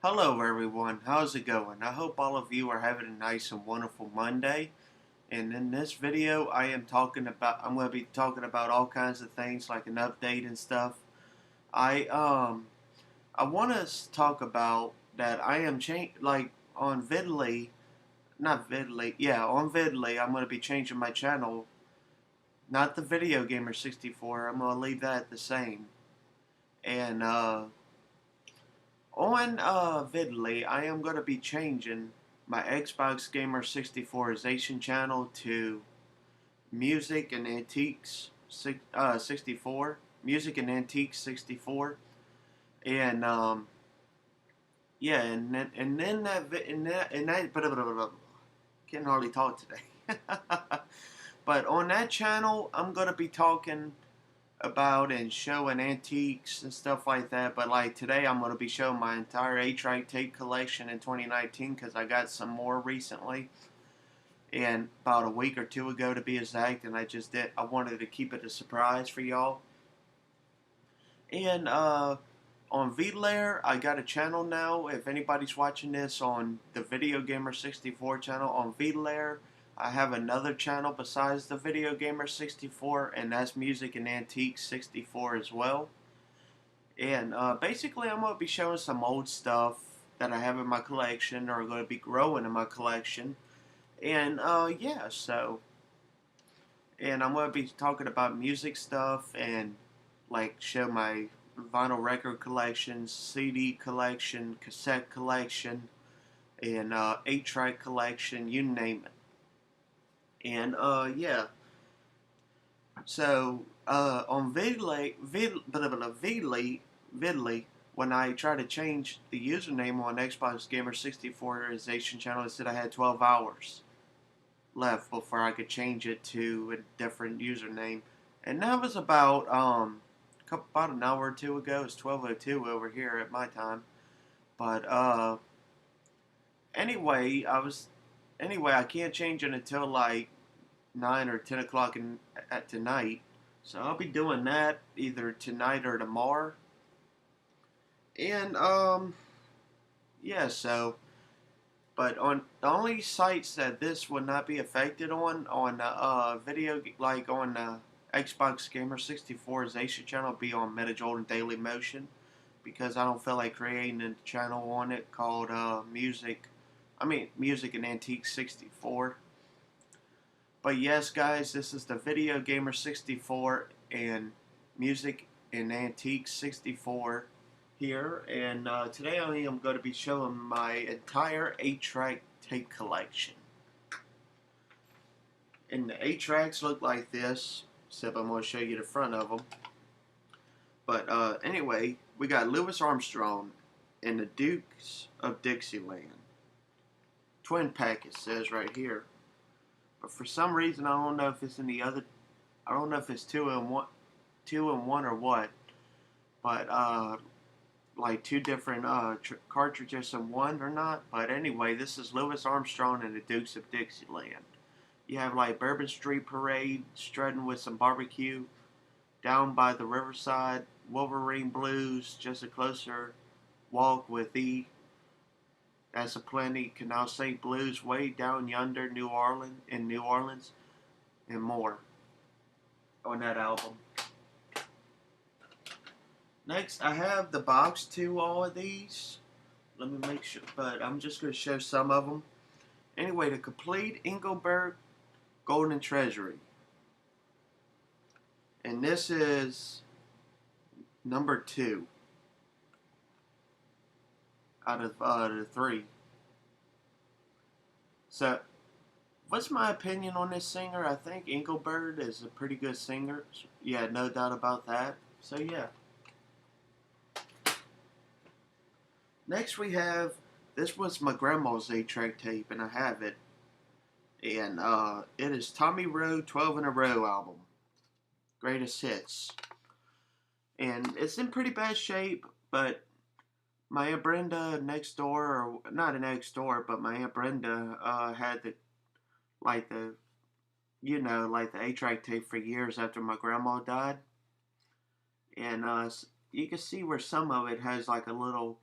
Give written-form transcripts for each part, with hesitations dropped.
Hello everyone, how's it going? I hope all of you are having a nice and wonderful Monday. And in this video I'm going to be talking about all kinds of things like an update and stuff. I want to talk about that I am like on Vidly, not Vidly, yeah, on Vidly I'm going to be changing my channel, not the Video Gamer 64. I'm going to leave that the same. And on Vidly, I am going to be changing my Xbox Gamer 64ization channel to Music and Antiques 64. Music and Antiques 64. And yeah, and then that blah, blah, blah, blah. Can't hardly talk today. But on that channel, I'm going to be talking about and showing antiques and stuff like that. But like today, I'm going to be showing my entire 8-track tape collection in 2019 because I got some more recently, and about a week or two ago to be exact. And I wanted to keep it a surprise for y'all. And on Vlare, I got a channel now. If anybody's watching this on the Video Gamer 64 channel on Vlare, I have another channel besides the Video Gamer 64, and that's Music and Antiques 64 as well. And basically, I'm going to be showing some old stuff that I have in my collection or going to be growing in my collection. And yeah, so. And I'm going to be talking about music stuff and like show my vinyl record collection, CD collection, cassette collection, and 8-track collection, you name it. And yeah, so on Vidly, when I try to change the username on Xbox Gamer 64ization channel, it said I had 12 hours left before I could change it to a different username, and that was about about an hour or two ago. It's 12:02 over here at my time, but anyway, I can't change it until like 9 or 10 o'clock at tonight. So I'll be doing that either tonight or tomorrow. And yeah, so but on the only sites that this would not be affected on video, like on Xbox Gamer 64ization channel, be on Metajolt and Daily Motion, because I don't feel like creating a channel on it called Music and Antiques 64. But yes, guys, this is the Video Gamer 64 and Music and Antiques 64 here, and today I am going to be showing my entire 8-track tape collection. And the 8 tracks look like this, except I'm going to show you the front of them. But anyway, we got Louis Armstrong and the Dukes of Dixieland. Twin pack, it says right here. But for some reason, I don't know if it's in the other. I don't know if it's two and one or what. But like two different cartridges in one or not. But anyway, this is Louis Armstrong and the Dukes of Dixieland. You have like Bourbon Street Parade, strutting with some barbecue, Down by the Riverside, Wolverine Blues, Just a Closer Walk with E. That's a plenty. Canal St. Blues, Way Down Yonder, New Orleans, and more on that album. Next, I have the box to all of these. Let me make sure, but I'm just going to show some of them. Anyway, the complete Engelbert Golden Treasury. And this is number 2 out of the 3. So, what's my opinion on this singer? I think Engelbert is a pretty good singer. Yeah, no doubt about that. So, yeah. Next we have, this was my grandma's 8-track tape, and I have it. And it is Tommy Rowe 12 in a Row album. Greatest Hits. And it's in pretty bad shape, but my Aunt Brenda next door, or not next door, but my Aunt Brenda had the 8-track tape for years after my grandma died. And you can see where some of it has like a little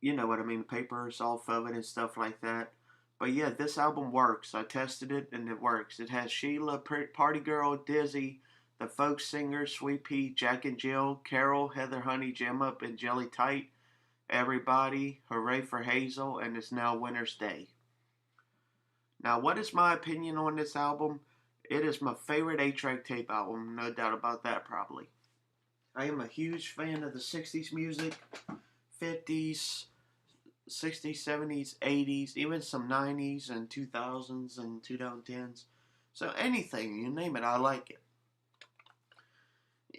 you know what I mean, papers off of it and stuff like that. But yeah, this album works. I tested it and it works. It has Sheila, Party Girl, Dizzy, the folk singers, Sweet Pea, Jack and Jill, Carol, Heather Honey, Jam Up, and Jelly Tight, Everybody, Hooray for Hazel, and It's Now Winter's Day. Now, what is my opinion on this album? It is my favorite 8-track tape album, no doubt about that, probably. I am a huge fan of the 60s music, 50s, 60s, 70s, 80s, even some 90s and 2000s and 2010s. So anything, you name it, I like it.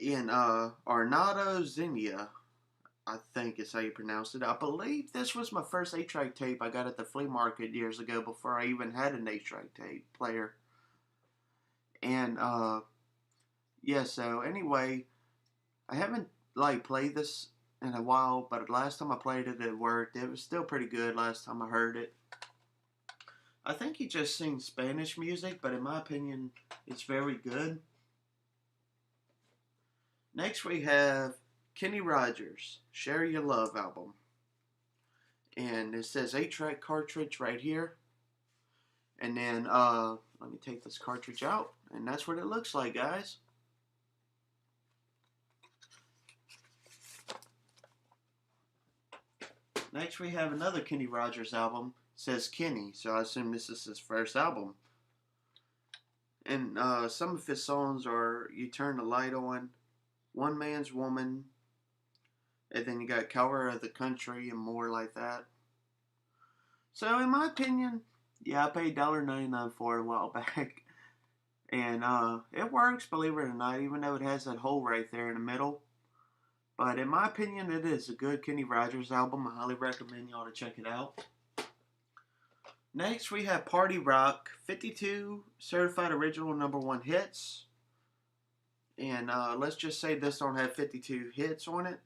In Arnado Zinnia, I think is how you pronounce it. I believe this was my first 8-track tape I got at the flea market years ago before I even had an 8-track tape player. And yeah, so anyway, I haven't like played this in a while, but last time I played it, it worked. It was still pretty good last time I heard it. I think he just sings Spanish music, but in my opinion, it's very good. Next we have Kenny Rogers, Share Your Love album. And it says 8-track cartridge right here. And then, let me take this cartridge out. And that's what it looks like, guys. Next we have another Kenny Rogers album. It says Kenny, so I assume this is his first album. And some of his songs are You Turn the Light On, One Man's Woman, and then you got Color of the Country and more like that. So in my opinion, yeah, I paid $1.99 for it a while back. And it works, believe it or not, even though it has that hole right there in the middle. But in my opinion, it is a good Kenny Rogers album. I highly recommend y'all to check it out. Next, we have Party Rock, 52 certified original #1 hits. And let's just say this don't have 52 hits on it.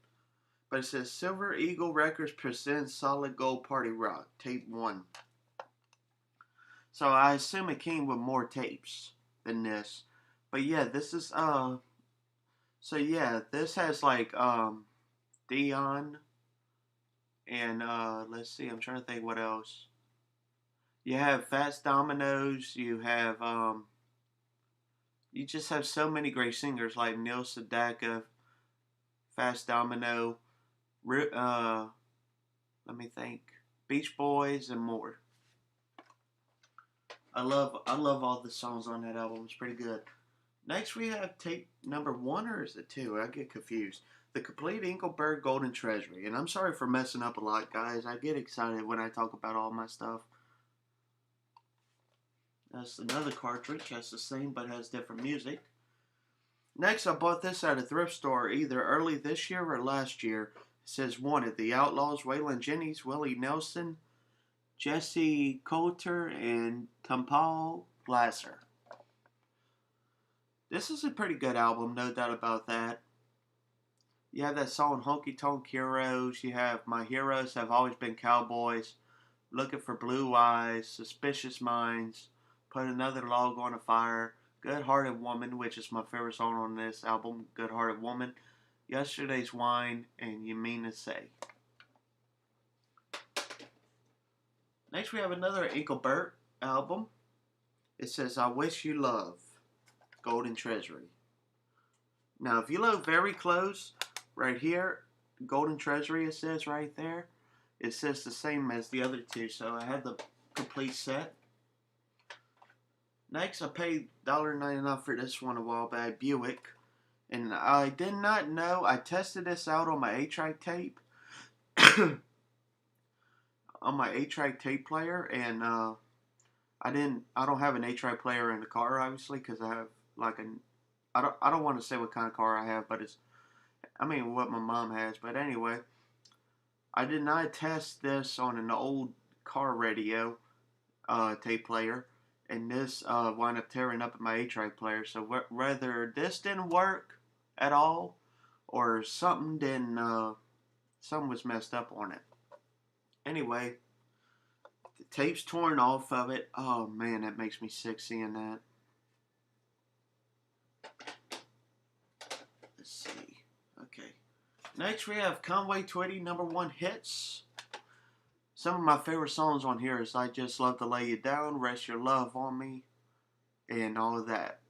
But it says Silver Eagle Records presents Solid Gold Party Rock, Tape 1. So I assume it came with more tapes than this. But yeah, this is so yeah, this has like Dion and let's see, I'm trying to think what else. You have Fats Dominoes, you have you just have so many great singers like Neil Sedaka, Fats Domino, let me think, Beach Boys and more. I love all the songs on that album. It's pretty good. Next we have tape #1, or is it 2? I get confused. The Complete Engelberg Golden Treasury. And I'm sorry for messing up a lot, guys. I get excited when I talk about all my stuff. That's another cartridge. That's the same but has different music. Next, I bought this at a thrift store either early this year or last year. It says Wanted. The Outlaws, Waylon Jennings, Willie Nelson, Jesse Coulter, and Tampal Glasser. This is a pretty good album, no doubt about that. You have that song Honky Tonk Heroes. You have My Heroes Have Always Been Cowboys, Looking for Blue Eyes, Suspicious Minds, Put Another Log on a Fire, Good Hearted Woman, which is my favorite song on this album, Good Hearted Woman, Yesterday's Wine, and You Mean to Say. Next we have another Engelbert album. It says I Wish You Love, Golden Treasury. Now if you look very close, right here, Golden Treasury it says right there, it says the same as the other two, so I had the complete set. Next I paid $1.99 for this one a while back, Buick. And I did not know, I tested this out on my 8-track tape. On my 8-track tape player, and I don't have an 8-track player in the car, obviously, because I have like I don't want to say what kind of car I have, but what my mom has. But anyway, I did not test this on an old car radio tape player, and this wound up tearing up my 8-track player. So whether this didn't work at all, or something was messed up on it. Anyway, the tape's torn off of it. Oh man, that makes me sick seeing that. Let's see. Okay. Next we have Conway Twitty #1 hits. Some of my favorite songs on here is I Just Love to Lay You Down, Rest Your Love on Me, and all of that.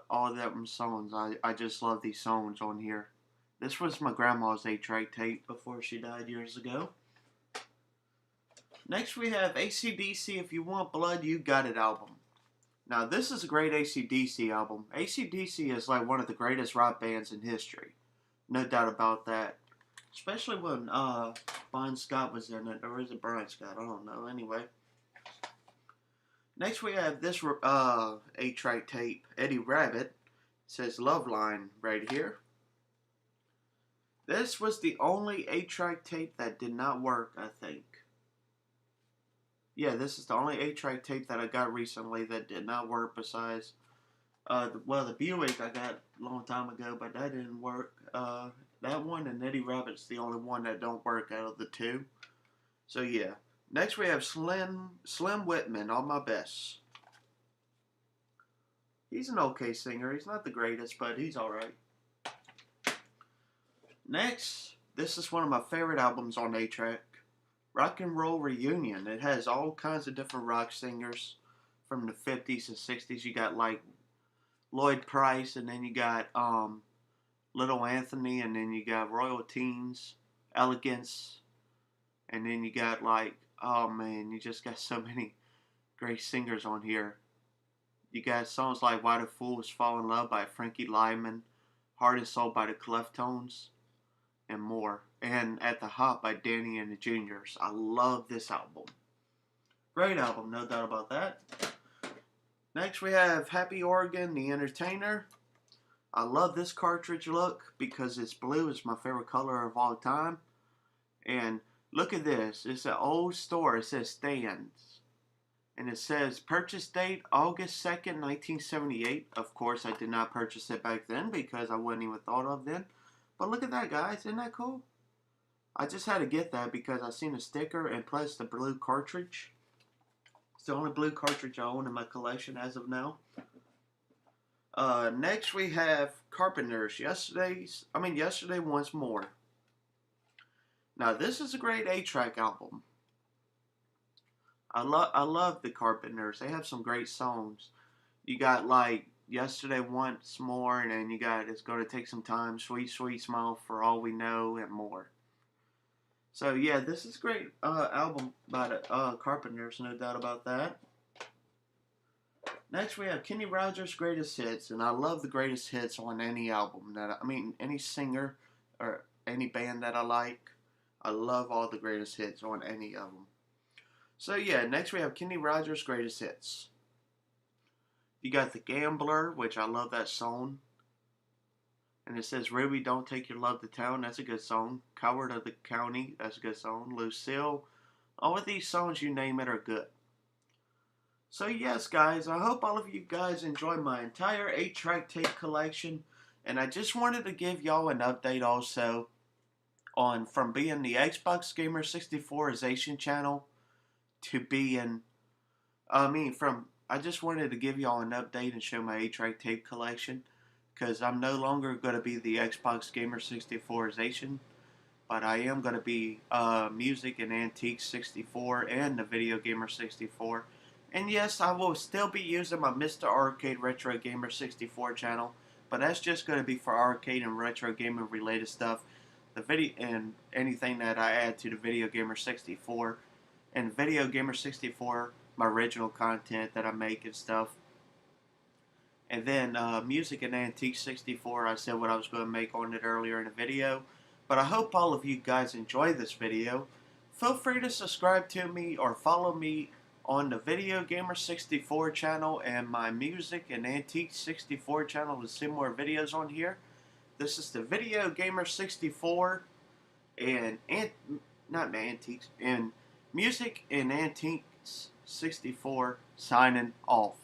All of them songs. I just love these songs on here. This was my grandma's 8-track tape before she died years ago. Next we have AC/DC If You Want Blood, You Got It album. Now this is a great AC/DC album. AC/DC is like one of the greatest rock bands in history. No doubt about that. Especially when Bon Scott was in it. Or is it Brian Scott? I don't know. Anyway. Next we have this 8-track tape, Eddie Rabbit. It says Love Line right here. This was the only 8-track tape that did not work, I think. Yeah, this is the only 8-track tape that I got recently that did not work besides, the Buick I got a long time ago, but that didn't work. That one and Eddie Rabbit's the only one that don't work out of the two. So yeah. Next we have Slim Whitman, On My Best. He's an okay singer. He's not the greatest, but he's alright. Next, this is one of my favorite albums on 8-track. Rock and Roll Reunion. It has all kinds of different rock singers from the 50s and 60s. You got like Lloyd Price, and then you got Little Anthony, and then you got Royal Teens, Elegance, and then you got like, oh man, you just got so many great singers on here. You got songs like Why the Fools Fall in Love by Frankie Lyman, Heart and Soul by the Cleftones, and more. And At the Hop by Danny and the Juniors. I love this album. Great album, no doubt about that. Next we have Happy Oregon, The Entertainer. I love this cartridge look because it's blue. It's my favorite color of all time. And look at this. It's an old store. It says Stands. And it says purchase date August 2nd, 1978. Of course, I did not purchase it back then because I wasn't even thought of then. But look at that, guys. Isn't that cool? I just had to get that because I seen a sticker and plus the blue cartridge. It's the only blue cartridge I own in my collection as of now. Next we have Carpenters. Yesterday Once More. Now this is a great 8-track album. I love the Carpenters. They have some great songs. You got like Yesterday Once More, and then you got It's Gonna Take Some Time, Sweet Sweet Smile for All We Know, and more. So yeah, this is a great album by the Carpenters, no doubt about that. Next we have Kenny Rogers' Greatest Hits, and I love the greatest hits on any album any singer or any band that I like. I love all the greatest hits on any of them. So yeah, next we have Kenny Rogers' Greatest Hits. You got The Gambler, which I love that song. And it says, Ruby, Don't Take Your Love to Town. That's a good song. Coward of the County. That's a good song. Lucille. All of these songs, you name it, are good. So yes, guys, I hope all of you guys enjoyed my entire 8-track tape collection. And I just wanted to give y'all an update also on from being the Xbox Gamer 64ization channel to being, I just wanted to give y'all an update and show my 8-track tape collection. Because I'm no longer going to be the Xbox Gamer 64ization, but I am going to be Music and Antiques 64 and the Video Gamer 64. And yes, I will still be using my Mr. Arcade Retro Gamer 64 channel, but that's just going to be for arcade and retro gaming related stuff. The video and anything that I add to the Video Gamer 64, and Video Gamer 64, my original content that I make and stuff. And then Music and Antiques 64, I said what I was going to make on it earlier in the video. But I hope all of you guys enjoy this video. Feel free to subscribe to me or follow me on the Video Gamer 64 channel and my Music and Antiques 64 channel to see more videos on here. This is the Video Gamer 64 and Music and Antiques 64 signing off.